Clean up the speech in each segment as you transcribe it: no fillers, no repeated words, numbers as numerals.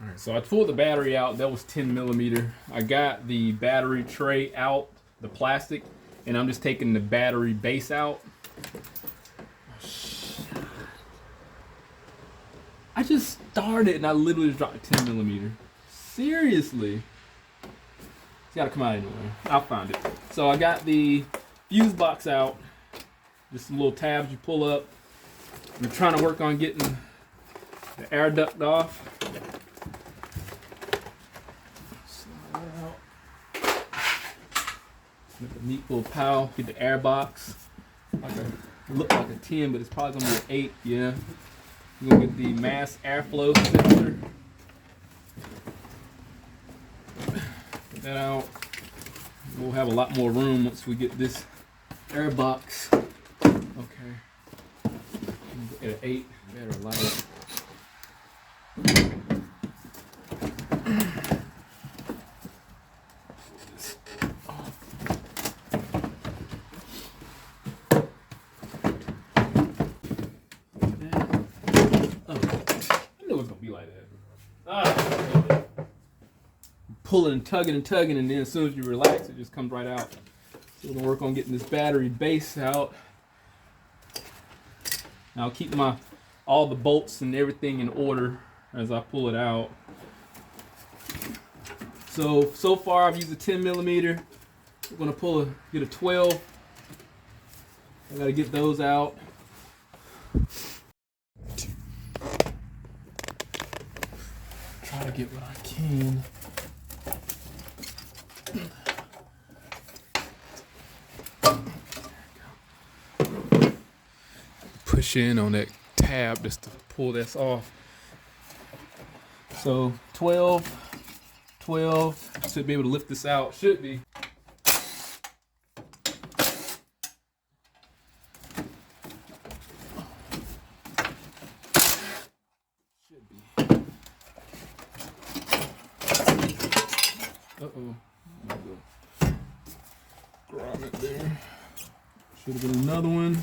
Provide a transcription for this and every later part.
All right, so I pulled the battery out. That was 10 millimeter. I got the battery tray out, the plastic, and I'm just taking the battery base out. I just started and I literally just dropped 10 millimeter. Seriously. It's gotta come out anyway. I'll find it. So I got the fuse box out. Just some little tabs you pull up. I'm trying to work on getting the air duct off. Slide that out. Make a neat little pile. Get the air box. It looked like a 10, but it's probably gonna be an 8. Yeah. We're gonna get the mass airflow sensor. Put that out. We'll have a lot more room once we get this air box. Okay. At an 8, better light it. Pulling and tugging, and then as soon as you relax, it just comes right out. So we're gonna work on getting this battery base out. Now I'll keep all the bolts and everything in order as I pull it out. So far I've used a 10 millimeter. We're gonna get a 12. I gotta get those out. Try to get what I can. Push in on that tab just to pull this off. So 12, should be able to lift this out. Should be. Uh-oh. Grab it there. Should have been another one.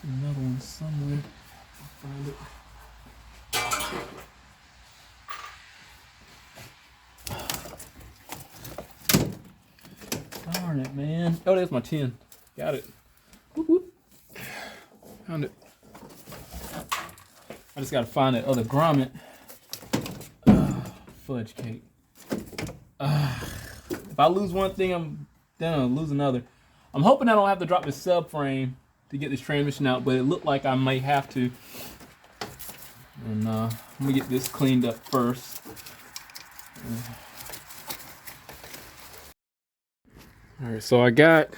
Another one somewhere. I'll find it. Darn it, man. Oh, there's my 10. Got it. Whoop, whoop. Found it. I just gotta find that other grommet. Fudge cake. If I lose one thing, I'm gonna lose another. I'm hoping I don't have to drop the subframe to get this transmission out, but it looked like I may have to. And let me get this cleaned up first. All right, so I got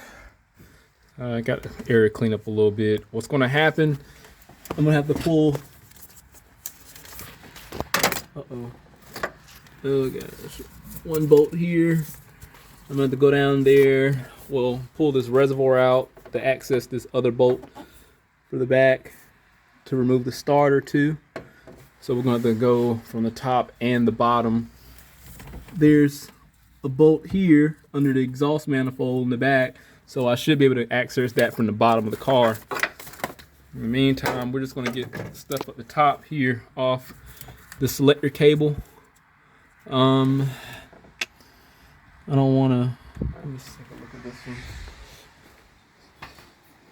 the area cleaned up a little bit. What's going to happen? I'm gonna have to pull. Oh gosh, one bolt here. I'm gonna have to go down there. We'll pull this reservoir out to access this other bolt for the back to remove the starter too. So we're going to go from the top and the bottom. There's a bolt here under the exhaust manifold in the back, so I should be able to access that from the bottom of the car. In the meantime, we're just going to get stuff at the top here off the selector cable. I don't want to. Let me take a look at this one.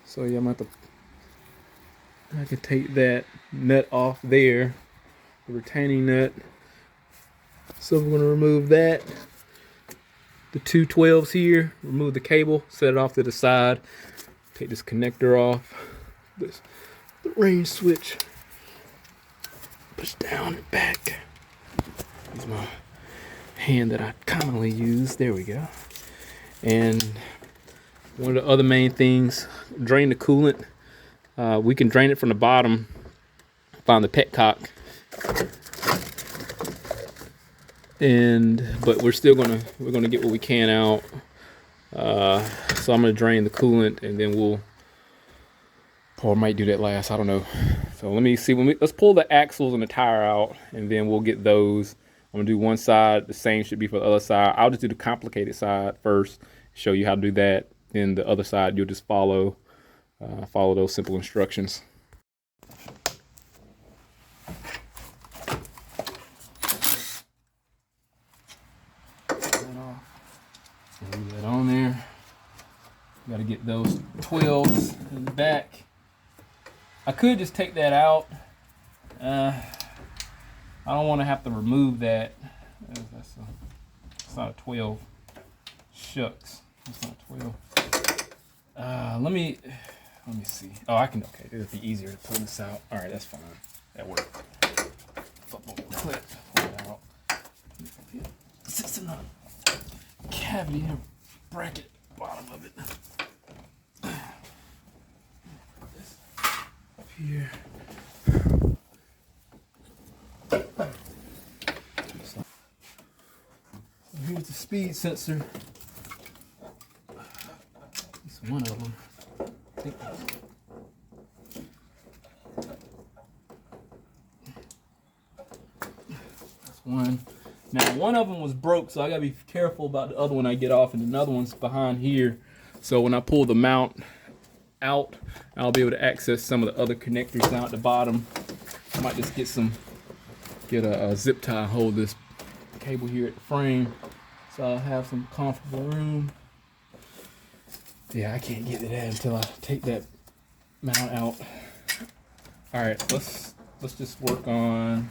So yeah, I can take that nut off there, the retaining nut. So we're going to remove that. The two 12s here, remove the cable, set it off to the side. Take this connector off. The range switch. Push down and back. Use my hand that I commonly use. There we go. And one of the other main things, drain the coolant. We can drain it from the bottom, find the petcock. But we're gonna get what we can out. So I'm gonna drain the coolant, and then or might do that last. I don't know. So let me see. Let's pull the axles and the tire out, and then we'll get those. I'm gonna do one side. The same should be for the other side. I'll just do the complicated side first. Show you how to do that. Then the other side, you'll just follow those simple instructions. in the back. I could just take that out. I don't want to have to remove that. It's not a 12. Shucks, it's not 12. Let me see. Oh, I can. Okay, it'll be easier to pull this out. All right, that's fine. That worked. Clip. Pull it out. It sits in the cavity and bracket bottom of it. This up here. So here's the speed sensor. It's one of them. I think that's one. Now one of them was broke, so I gotta be careful about the other one I get off, and another one's behind here. So when I pull the mount out, I'll be able to access some of the other connectors down at the bottom. I might just get a zip tie, hold this cable here at the frame, so I'll have some comfortable room. Yeah, I can't get to that until I take that mount out. All right, let's just work on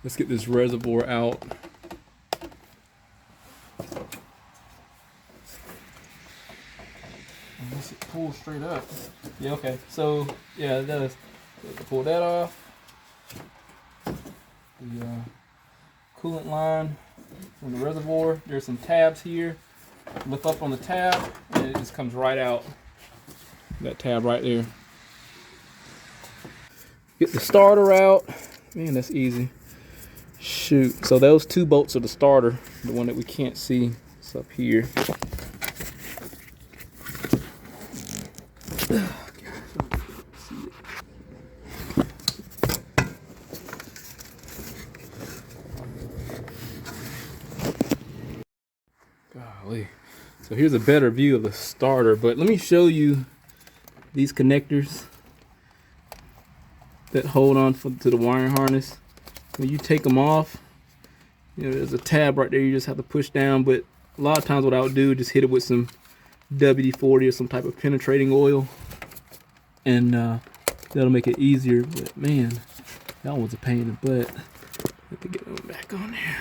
let's get this reservoir out. Unless it pulls straight up. Yeah, okay. So yeah, it does. So pull that off. The coolant line from the reservoir. There's some tabs here. Lift up on the tab, and it just comes right out. That tab right there. Get the starter out. Man, that's easy. Shoot. So those two bolts are the starter. The one that we can't see is up here. Golly. So here's a better view of the starter, but let me show you these connectors that hold on to the wiring harness. When you take them off, you know, there's a tab right there you just have to push down, but a lot of times what I would do is just hit it with some WD-40 or some type of penetrating oil, and that'll make it easier. But man, that one's a pain in the butt. Have to get them back on there.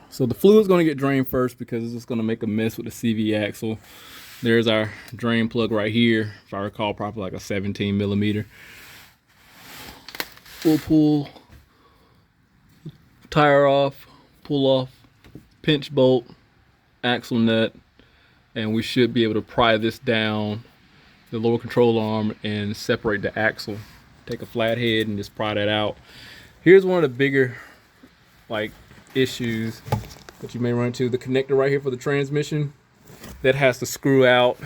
So the fluid's going to get drained first because it's just going to make a mess with the CV axle. There's our drain plug right here, if I recall properly, like a 17 millimeter. We'll pull the tire off, pull off pinch bolt, axle nut, and we should be able to pry this down the lower control arm and separate the axle. Take a flathead and just pry that out. Here's one of the bigger issues that you may run into. The connector right here for the transmission, that has to screw out.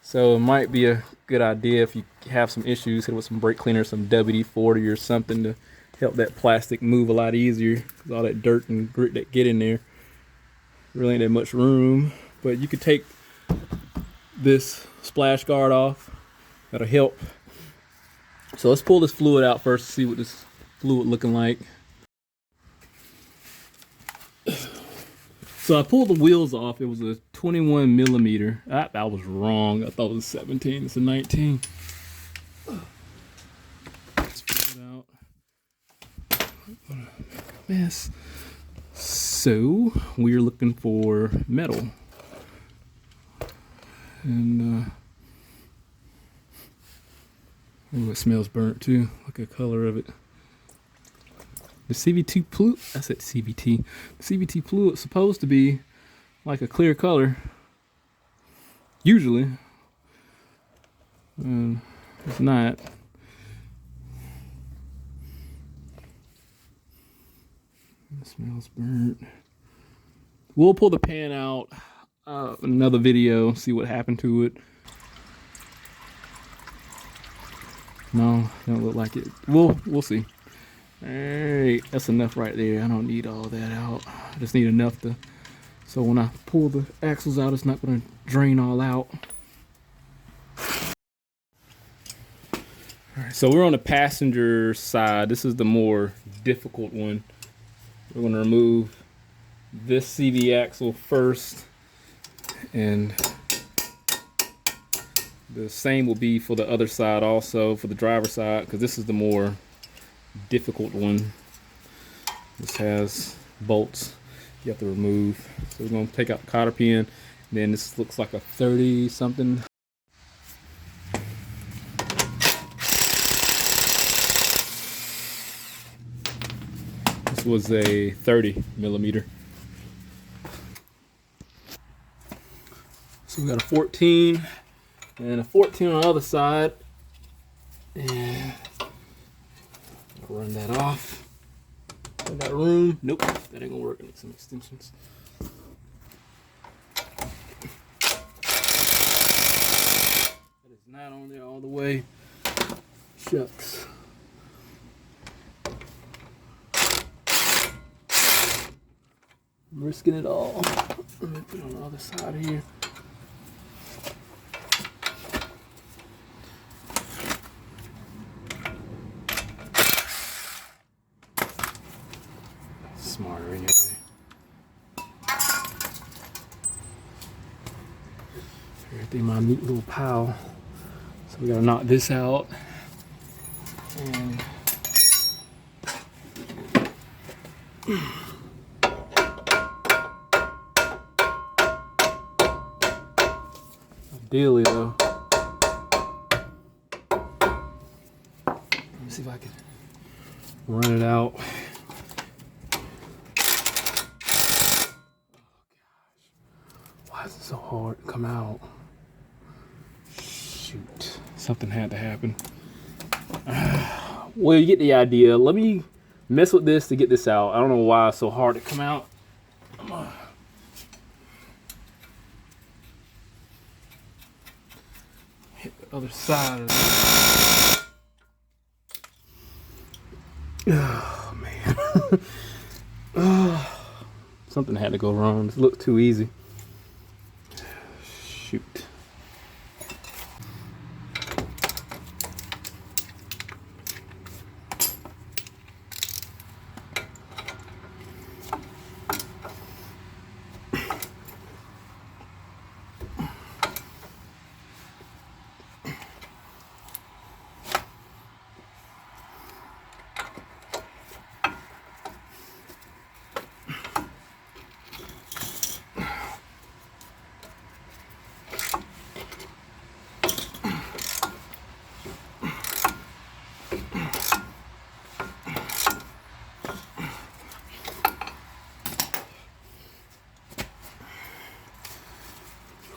So it might be a good idea if you have some issues, hit it with some brake cleaner, some WD-40 or something to help that plastic move a lot easier, because all that dirt and grit that get in there, really ain't that much room. But you could take this splash guard off. That'll help. So let's pull this fluid out first to see what this fluid looking like. So I pulled the wheels off. It was a 21 millimeter. I was wrong. I thought it was 17. It's a 19. Let's pull it out. Mess. So we're looking for metal. And oh, it smells burnt too. Look at the color of it. The CVT fluid, I said CVT. The CVT fluid is supposed to be like a clear color, usually. It's not. It smells burnt. We'll pull the pan out, another video, see what happened to it. No, don't look like it. We'll see. Alright, that's enough right there. I don't need all that out. I just need enough to, so when I pull the axles out, it's not going to drain all out. Alright, so we're on the passenger side. This is the more difficult one. We're going to remove this CV axle first and The same will be for the other side also, for the driver's side, because this is the more difficult one. This has bolts you have to remove. So we're going to take out the cotter pin. Then this looks like a 30 something. This was a 30 millimeter. So we got a 14 and a 14 on the other side. And I'll run that off. I got room. Nope, that ain't gonna work. I need some extensions. That is not on there all the way. Shucks. I'm risking it all. Let me put it on the other side here. Smarter anyway. Everything in my neat little pile. So we gotta knock this out. And ideally though, let me see if I can run it out. Why is it so hard to come out? Shoot, something had to happen. Well, you get the idea. Let me mess with this to get this out. I don't know why it's so hard to come out. Hit the other side of this. Oh man. Oh, something had to go wrong. This looked too easy. Shoot.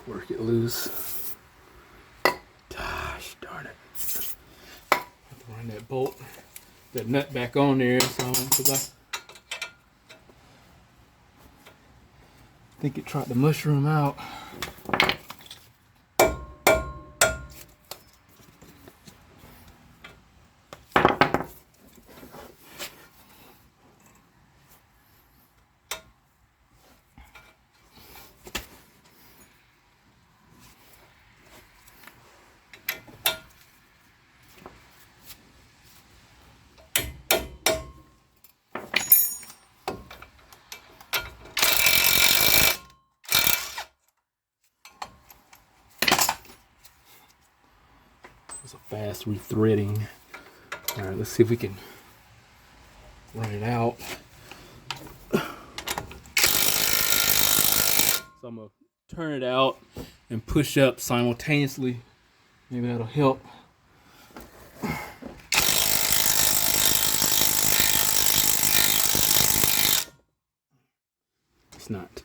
Work it loose. Gosh darn it. I have to run that bolt, that nut back on there, so because I think it tried to mushroom out. It's a fast rethreading. All right, let's see if we can run it out. So I'm gonna turn it out and push up simultaneously. Maybe that'll help. It's not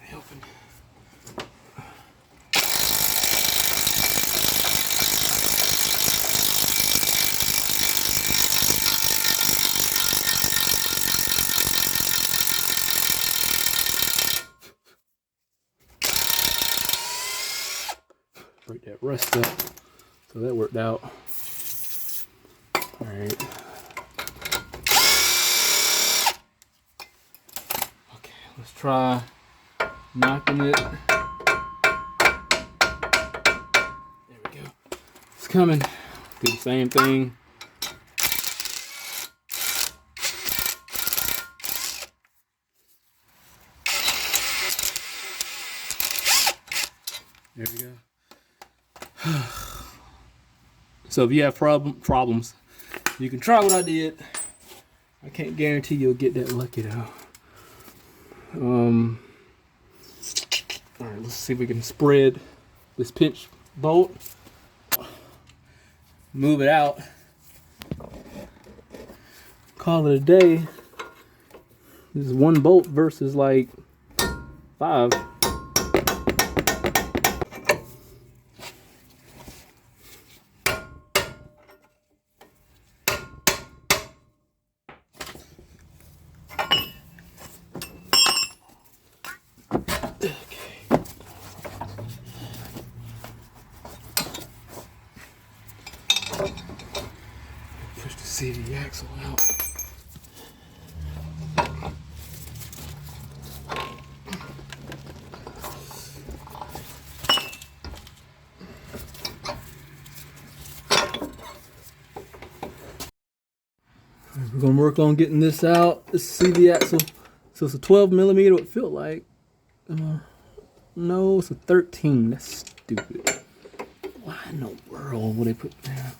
helping. Break that rust up. So that worked out. All right. Okay, let's try knocking it. There we go. It's coming. Do the same thing. There we go. So if you have problems, you can try what I did. I can't guarantee you'll get that lucky though. All right, let's see if we can spread this pinch bolt, move it out, call it a day. This is one bolt versus like 5. Push the CV axle out. We're gonna work on getting this out. This CV axle. So it's a 12 millimeter. It feel like. No, it's a 13. That's stupid. Why in the world would they put that?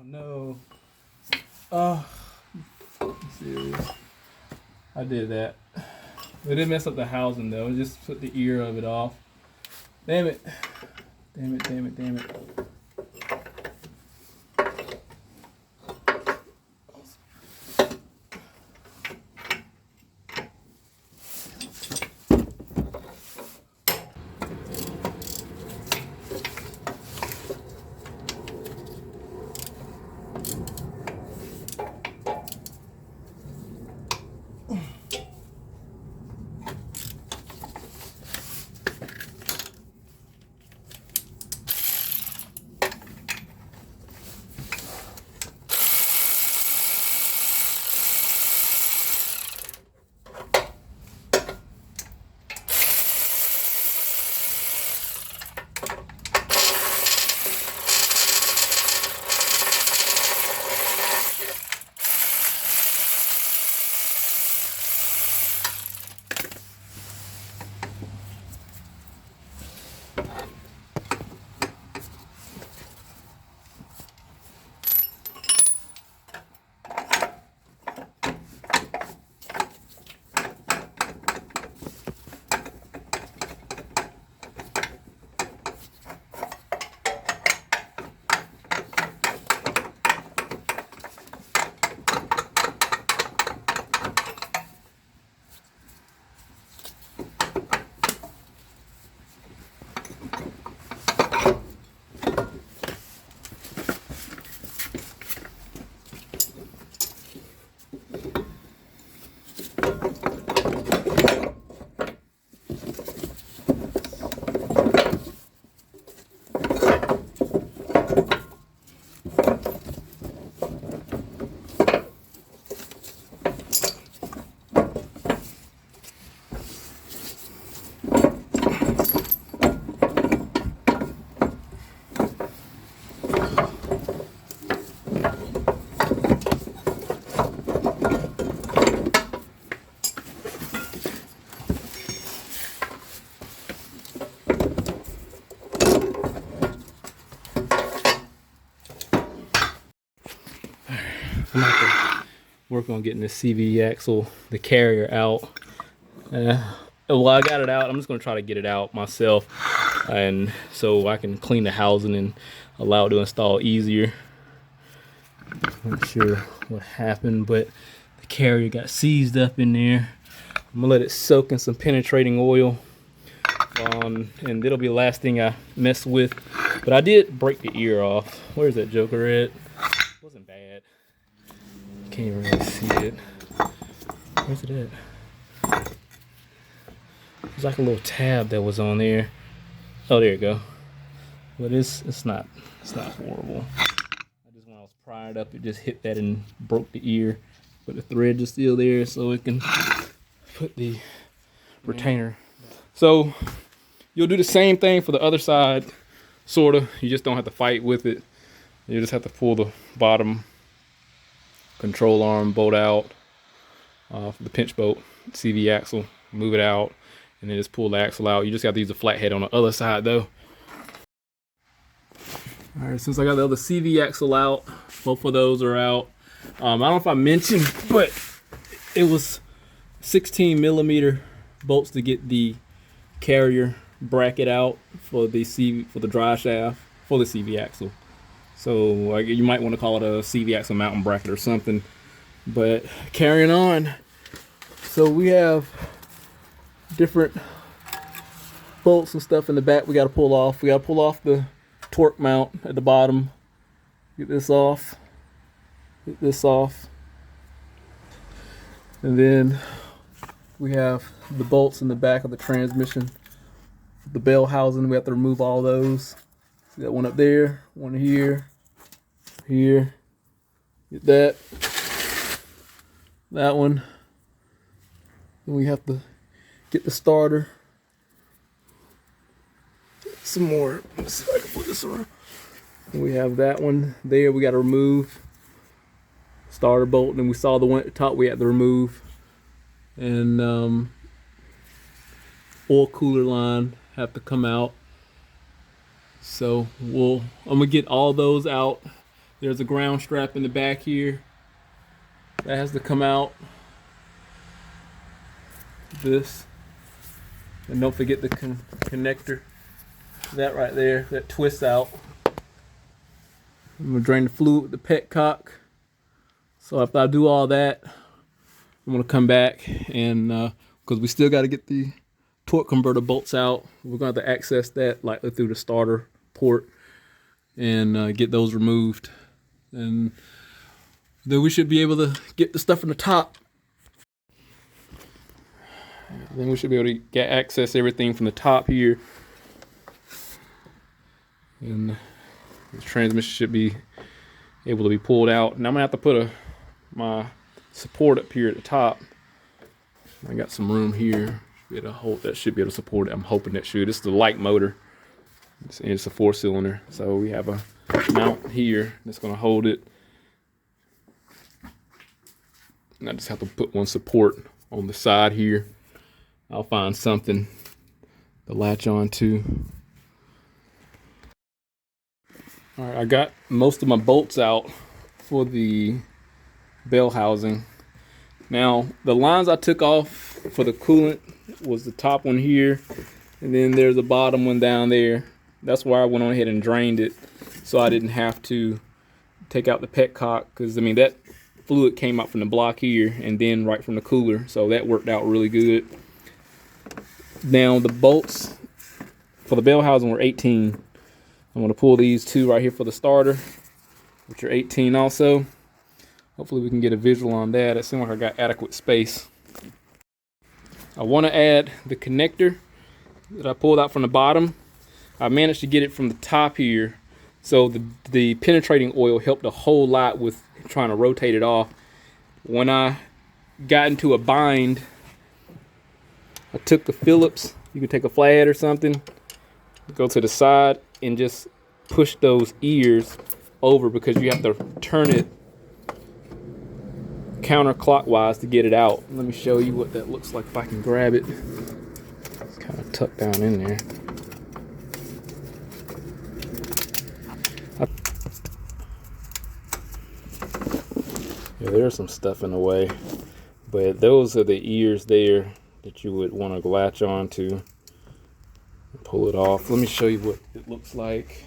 No. Oh, I'm serious. I did that. It didn't mess up the housing though. It just took the ear of it off. Damn it. Damn it, damn it, damn it. I'm gonna have to work on getting the CV axle, the carrier out. Well, I got it out. I'm just gonna try to get it out myself, and so I can clean the housing and allow it to install easier. Not sure what happened, but the carrier got seized up in there. I'm gonna let it soak in some penetrating oil, and it'll be the last thing I mess with. But I did break the ear off. Where's that joker at? It wasn't bad. Can't even really see it. Where's it at? There's like a little tab that was on there. Oh, there you go. But it's not horrible. I just want pry it up, it just hit that and broke the ear. But the threads are still there, so it can put the retainer. So you'll do the same thing for the other side, sort of. You just don't have to fight with it. You just have to pull the bottom control arm bolt out for the pinch bolt, CV axle, move it out, and then just pull the axle out. You just have to use a flathead on the other side though. All right, since I got the other CV axle out, both of those are out. I don't know if I mentioned, but it was 16 millimeter bolts to get the carrier bracket out for the drive shaft for the CV axle. So you might want to call it a CV axle mounting bracket or something. But carrying on, so we have different bolts and stuff in the back we got to pull off. We got to pull off the torque mount at the bottom. Get this off. Get this off. And then we have the bolts in the back of the transmission. The bell housing, we have to remove all those. See that one up there, one here, here. Get that. That one. Then we have to get the starter. Some more. Let's see if I can put this around. We have that one there. We got to remove starter bolt, and then we saw the one at the top we had to remove, and oil cooler line have to come out. So I'm gonna get all those out. There's a ground strap in the back here that has to come out. This, and don't forget the connector. That right there, that twists out. I'm gonna drain the fluid with the petcock. So after I do all that, I'm gonna come back and because we still got to get the torque converter bolts out. We're gonna have to access that likely through the starter port and get those removed, and then we should be able to get the stuff from the top. Then we should be able to get access everything from the top here, and the transmission should be able to be pulled out. And I'm gonna have to put my support up here at the top. I got some room here. Should be able to hold that. Should be able to support it. I'm hoping that should. This is the light motor. It's a 4-cylinder, so we have a mount here that's gonna hold it. And I just have to put one support on the side here. I'll find something to latch on to. All right, I got most of my bolts out for the bell housing. Now, the lines I took off for the coolant was the top one here, and then there's a bottom one down there. That's why I went on ahead and drained it, so I didn't have to take out the petcock, because I mean that fluid came out from the block here and then right from the cooler, so that worked out really good. Now the bolts for the bell housing were 18. I'm going to pull these two right here for the starter, which are 18 also. Hopefully we can get a visual on that. It seems like I got adequate space. I want to add the connector that I pulled out from the bottom. I managed to get it from the top here, so the penetrating oil helped a whole lot with trying to rotate it off. When I got into a bind, I took the Phillips. You can take a flathead or something, go to the side and just push those ears over, because you have to turn it counterclockwise to get it out. Let me show you what that looks like if I can grab it. It's kind of tucked down in there. Yeah, there's some stuff in the way, but those are the ears there that you would want to latch on to. Pull it off. Let me show you what it looks like.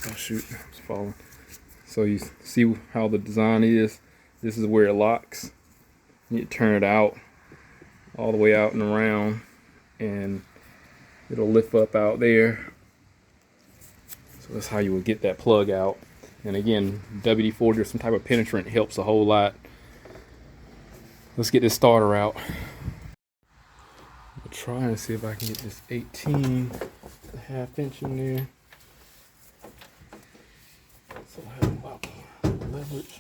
Oh shoot, it's falling. So you see how the design is. This is where it locks. You turn it out, all the way out and around, and it'll lift up out there. So that's how you would get that plug out. And again, WD-40 or some type of penetrant helps a whole lot. Let's get this starter out. I'll try and see if I can get this 18.5 inch in there. hurts.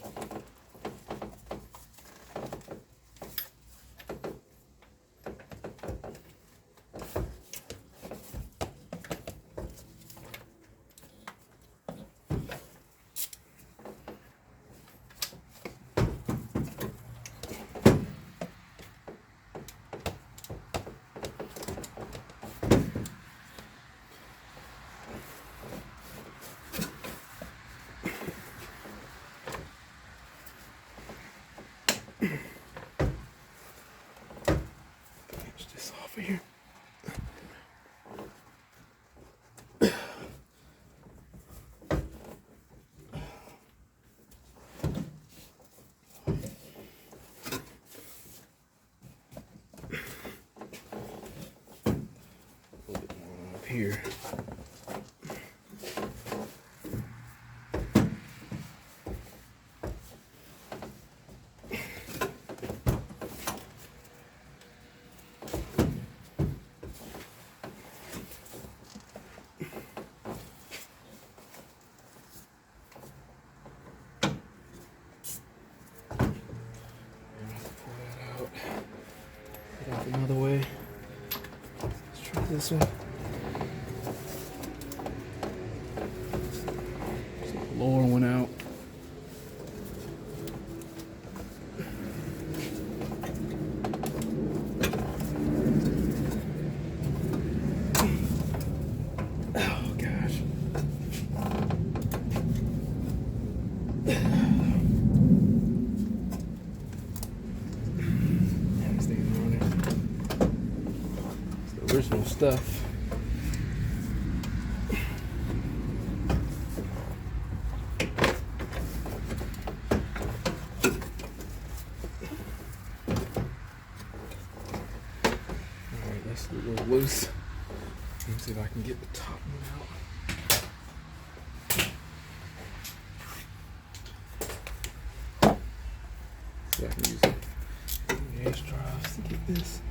Catch this off of here. A little bit more up here. Get out another way. Let's try this one. So the lower one out. Oh gosh. Original stuff. Alright, that's a little loose. Let me see if I can get the top one out. See if I can use the gas drives to get this.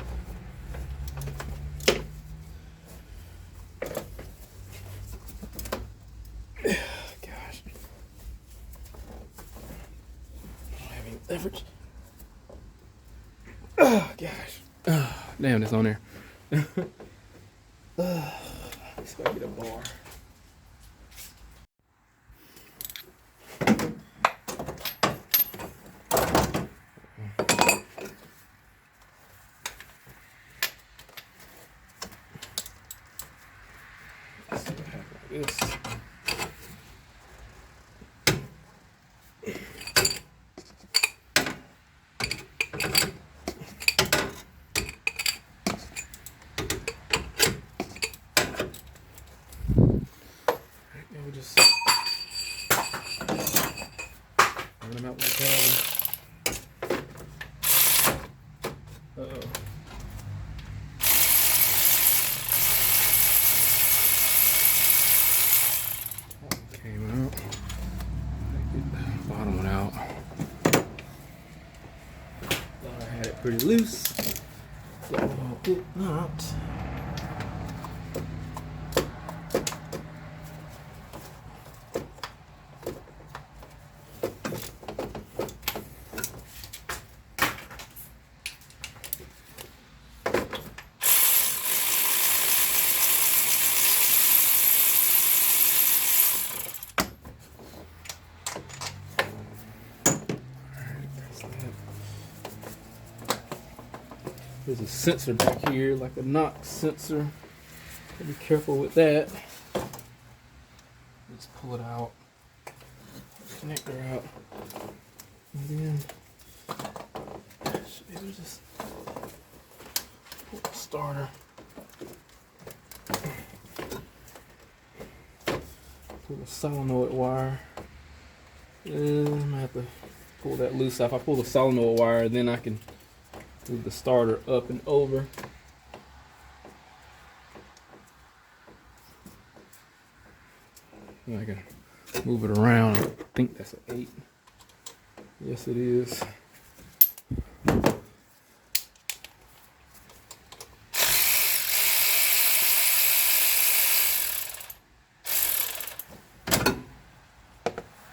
Gosh. I don't have any leverage. Oh, gosh. Oh, damn, it's on there. Let's go get a bar. Let's see what happens like this. We'll just run them out with the problem. Uh-oh. Came out. Get the bottom one out. Thought I had it pretty loose. But I did not. There's a sensor back here, like a knock sensor. Be careful with that. Let's pull it out. Connector out. And then should be able to just pull the starter. Pull the solenoid wire. I'm gonna have to pull that loose. If I pull the solenoid wire, then I can move the starter up and over. And I can move it around. I think that's an 8. Yes, it is.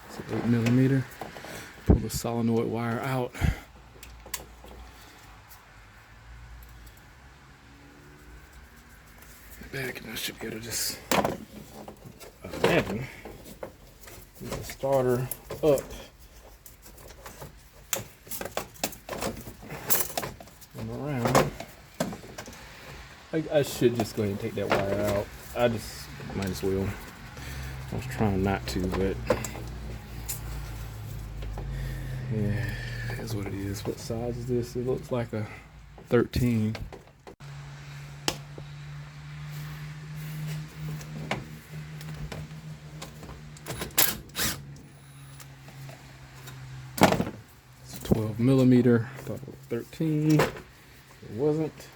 It's an 8mm. solenoid wire out. Back, and I should be able to just imagine get the starter up and around. I should just go ahead and take that wire out. I just might as well. I was trying not to, but yeah, that's what it is. What size is this? It looks like a 13. It's 12mm. I thought it was 13. It wasn't.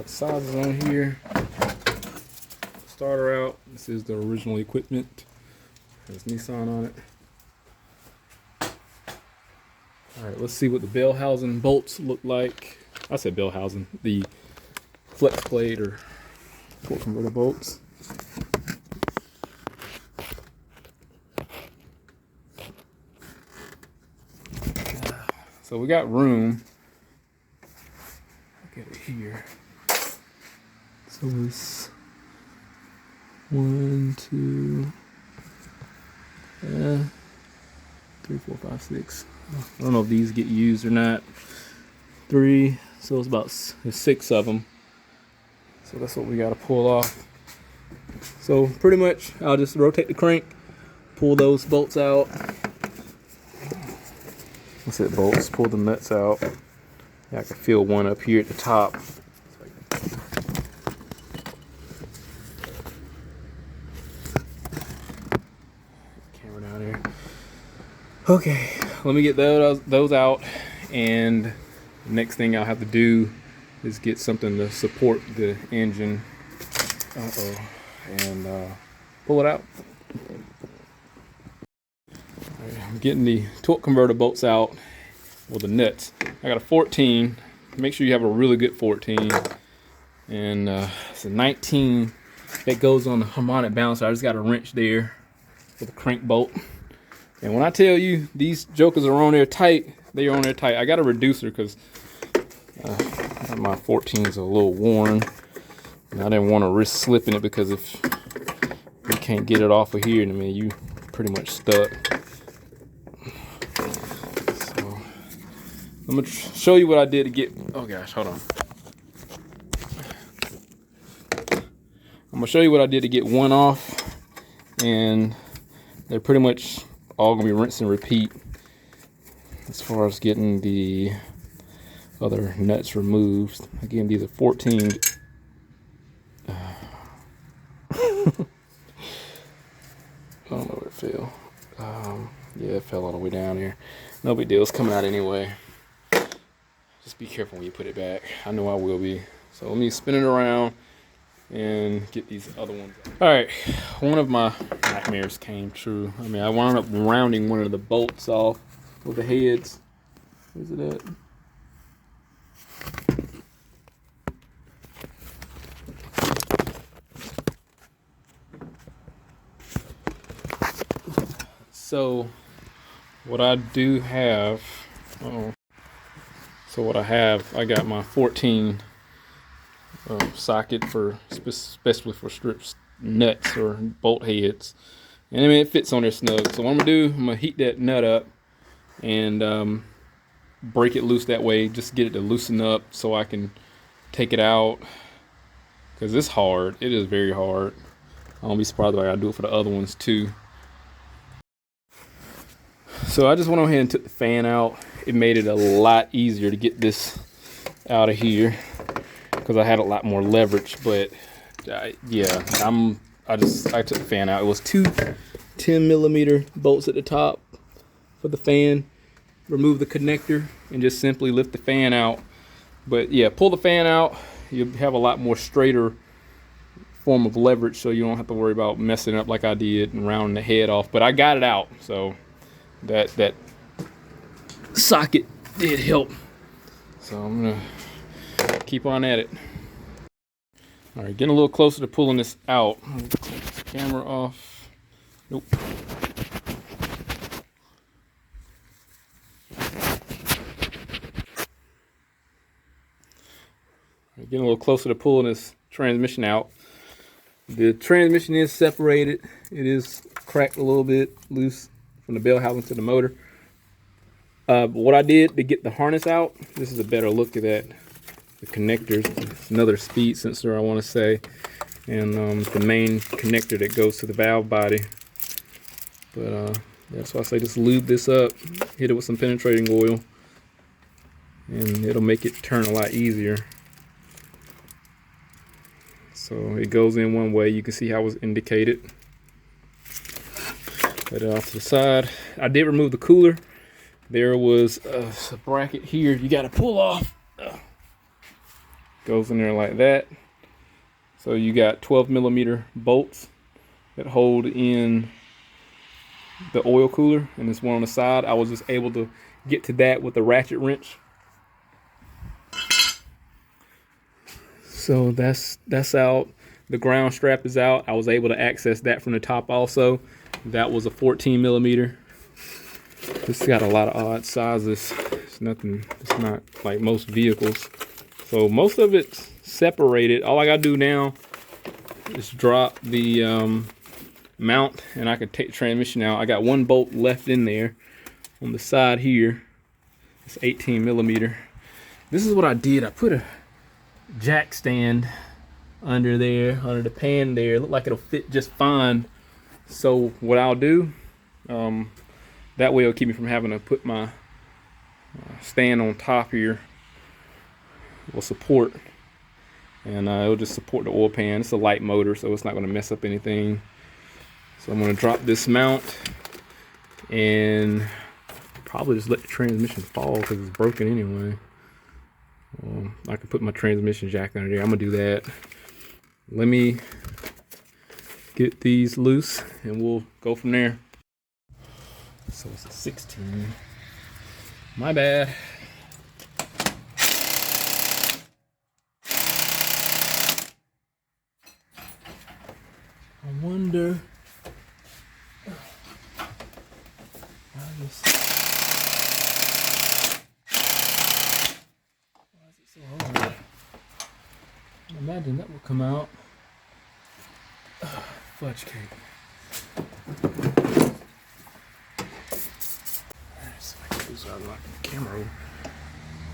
Sizes on here. Starter out. This is the original equipment. There's Nissan on it. Alright, let's see what the bell housing bolts look like. I said bell housing. The flex plate or torque converter bolts. So we got room. Look at it here. So it's 1, 2, 3, 4, 5, 6. I don't know if these get used or not. 3, so it's about 6 of them. So that's what we got to pull off. So pretty much, I'll just rotate the crank, pull those bolts out. What's it, bolts? Pull the nuts out. Yeah, I can feel one up here at the top. Camera down here. Okay, let me get those out, and the next thing I'll have to do is get something to support the engine. And pull it out. Right, I'm getting the torque converter bolts out. Well, the nuts. I got a 14. Make sure you have a really good 14. And it's a 19 that goes on the harmonic balancer. I just got a wrench there with a crank bolt. And when I tell you these jokers are on there tight, they are on there tight. I got a reducer because my 14 is a little worn. And I didn't want to risk slipping it, because if you can't get it off of here, I mean, you pretty much stuck. I'm gonna show you what I did to get, oh gosh, hold on. I'm gonna show you what I did to get one off, and they're pretty much all gonna be rinse and repeat as far as getting the other nuts removed. Again, these are 14. I don't know where it fell. Yeah, it fell all the way down here. No big deal, it's coming out anyway. Just be careful when you put it back. I know I will be. So let me spin it around and get these other ones out. All right, one of my nightmares came true. I mean, I wound up rounding one of the bolts off with the heads. Where's it at? So what I do have, so what I have, I got my 14 socket for especially for strips nuts or bolt heads, and I mean it fits on there snug. So what I'm gonna do, I'm gonna heat that nut up and break it loose that way, just get it to loosen up so I can take it out, because it's hard. It is very hard. I won't be surprised if I gotta do it for the other ones too. So I just went ahead and took the fan out. It made it a lot easier to get this out of here because I had a lot more leverage. But yeah, I took the fan out. It was two 10mm bolts at the top for the fan. Remove the connector and just simply lift the fan out. But yeah, pull the fan out. You have a lot more straighter form of leverage, so you don't have to worry about messing it up like I did and rounding the head off. But I got it out, so that socket did help. So I'm gonna keep on at it. All right, getting a little closer to pulling this out. Take the camera off. Nope. Getting a little closer to pulling this transmission out. The transmission is separated. It is cracked a little bit loose from the bell housing to the motor. What I did to get the harness out, this is a better look at that. The connectors, it's another speed sensor I want to say, and the main connector that goes to the valve body. But that's why I say just lube this up, hit it with some penetrating oil, and it'll make it turn a lot easier. So it goes in one way. You can see how it was indicated. Put it off to the side. I did remove the cooler. There was a bracket here you got to pull off. Goes in there like that. So you got 12mm bolts that hold in the oil cooler, and this one on the side. I was just able to get to that with a ratchet wrench. So that's out. The ground strap is out. I was able to access that from the top also. That was a 14mm. This got a lot of odd sizes. It's nothing, it's not like most vehicles. So most of it's separated. All I gotta do now is drop the mount, and I can take the transmission out. I got one bolt left in there on the side here. It's 18mm. This is what I did. I put a jack stand under there, under the pan there. It looked like it'll fit just fine. So what I'll do, that way it'll keep me from having to put my stand on top here. Will support, and it'll just support the oil pan. It's a light motor, so it's not going to mess up anything. So I'm going to drop this mount and probably just let the transmission fall because it's broken anyway. I can put my transmission jack under there. I'm going to do that. Let me get these loose and we'll go from there. So it's a 16. My bad. I wonder why is it so hard? I imagine that will come out. Fudge cake. Alright, so I can do so I lock the camera over.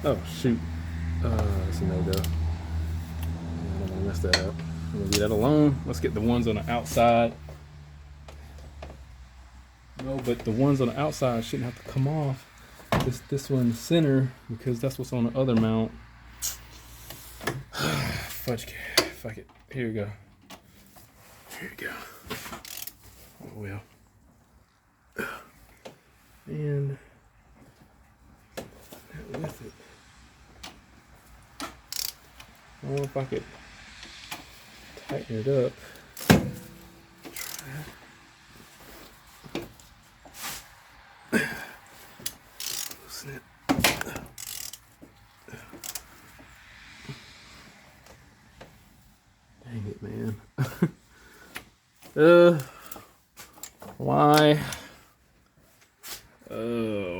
Oh shoot. That's a no-go. I don't want to mess that up. I'm gonna leave that alone. Let's get the ones on the outside. No, but the ones on the outside shouldn't have to come off. This one in the center, because that's what's on the other mount. Fudge cake. Fuck it. Here we go. Here we go. Oh well. And with it. I don't know if I could tighten it up. Try it. Loosen it. Dang it, man. Why? Oh.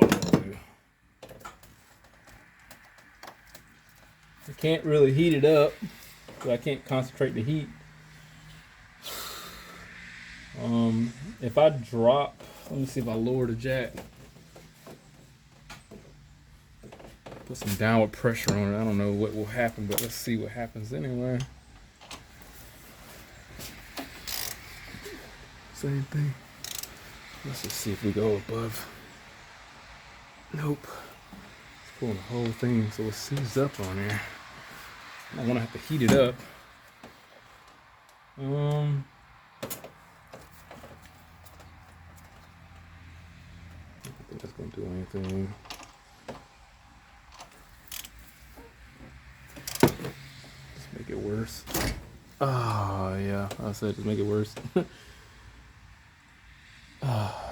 I can't really heat it up, so I can't concentrate the heat. If I drop, let me see if I lower the jack. Put some downward pressure on it. I don't know what will happen, but let's see what happens anyway. Same thing. Let's just see if we go above. Nope. It's pulling the whole thing so it seized up on there. I don't want to have to heat it up. I don't think that's going to do anything. Just make it worse. Oh, yeah. I said just make it worse.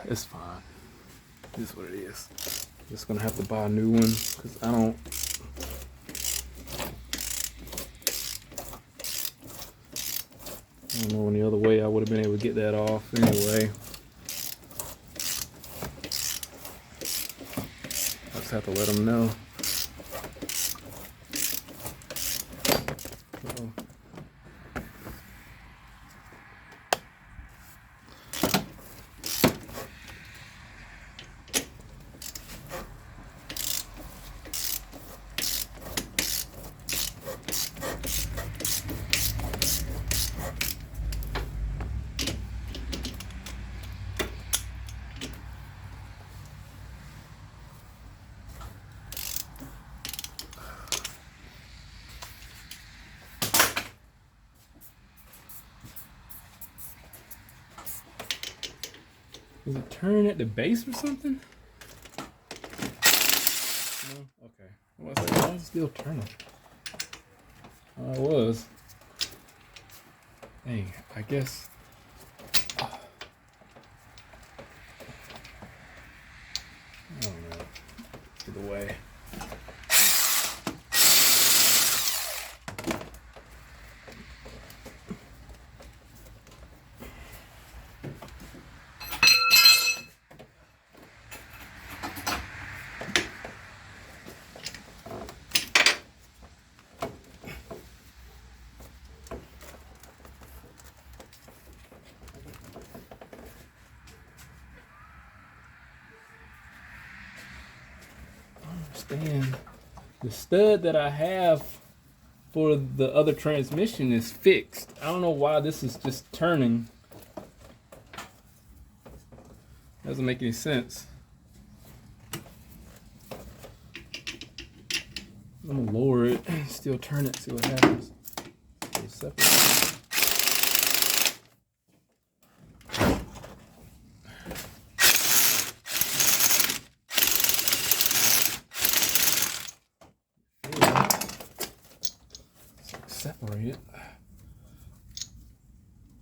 It's fine. This is what it is. Just gonna have to buy a new one because I don't know any other way I would have been able to get that off anyway. I just have to let them know. Is it turning at the base or something? No? Okay. I was like, why is it still turning? Oh, it was. Dang, I guess. I don't know. Either way. Understand the stud that I have for the other transmission is fixed. I don't know why this is just turning. Doesn't make any sense. I'm gonna lower it and still turn it, see what happens. Separate it.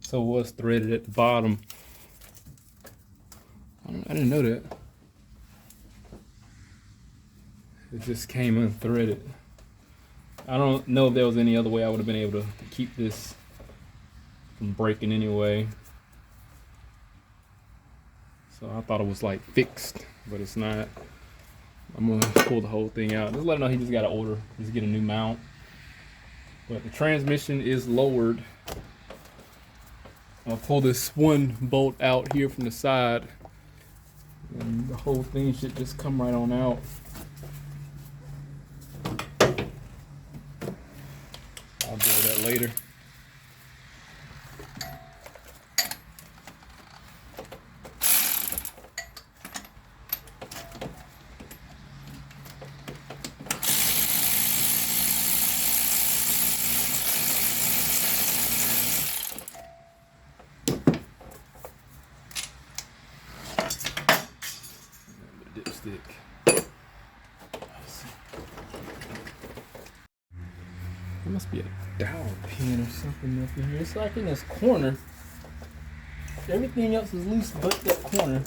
So it was threaded at the bottom. I didn't know that. It just came unthreaded. I don't know if there was any other way I would have been able to keep this from breaking anyway. So I thought it was like fixed, but it's not. I'm gonna pull the whole thing out. Just let him know he just got to order, just get a new mount. But the transmission is lowered. I'll pull this one bolt out here from the side, and the whole thing should just come right on out. I'll do that later. Dipstick. There must be a dowel pin or something up in here. It's like in this corner. Everything else is loose but that corner.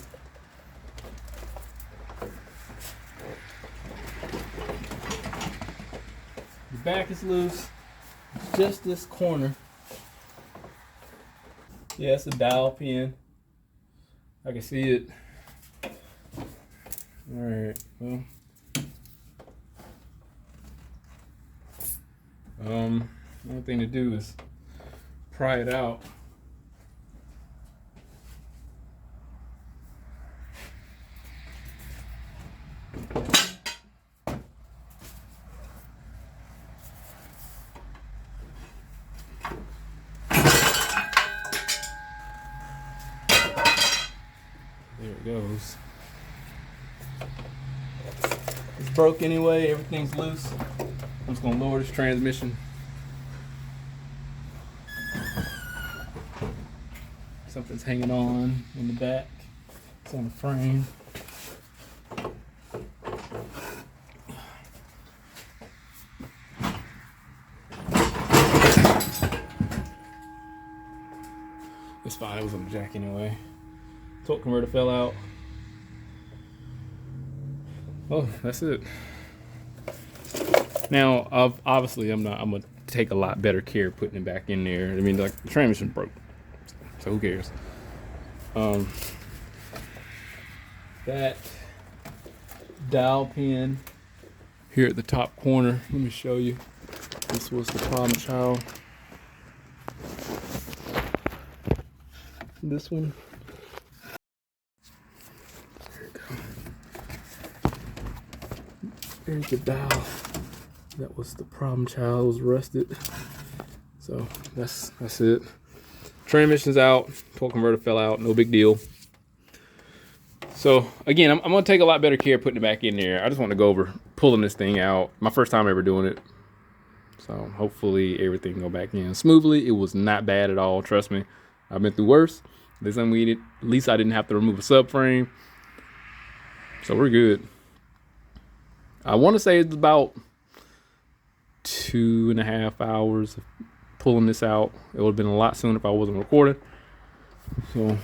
The back is loose. Just this corner. Yeah, it's a dowel pin. I can see it. Alright, well. One thing to do is pry it out. There it goes. It's broke anyway, everything's loose. I'm just gonna lower this transmission. Something's hanging on in the back. It's on the frame. It's fine, it was on the jack anyway. Torque converter fell out. Oh, that's it. Now, obviously, I'm gonna take a lot better care putting it back in there. I mean, like the transmission broke, so who cares? That dowel pin here at the top corner. Let me show you. This was the problem child. This one. There you go. There's the dowel. That was the problem child. It was rusted. So that's it. Transmission's out. Torque converter fell out. No big deal. So again, I'm gonna take a lot better care putting it back in there. I just want to go over pulling this thing out. My first time ever doing it. So hopefully everything go back in smoothly. It was not bad at all. Trust me. I've been through worse. At least I didn't have to remove a subframe. So we're good. I want to say it's about 2.5 hours of pulling this out. It would have been a lot sooner if I wasn't recording. So I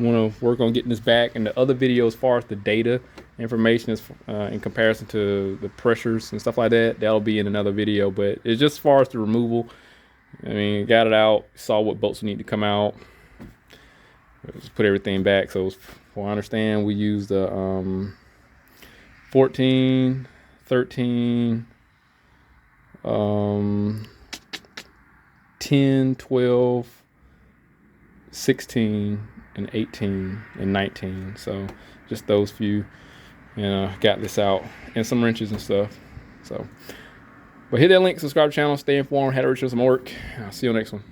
want to work on getting this back. And the other video, as far as the data information is in comparison to the pressures and stuff like that, that'll be in another video. But it's just as far as the removal. I mean, got it out, saw what bolts need to come out, just put everything back. So from what I understand, we used the 14, 13, 10, 12, 16, and 18, and 19. So just those few, and got this out, and some wrenches and stuff. So, but hit that link, subscribe to the channel, stay informed, how to reach some work. I'll see you on the next one.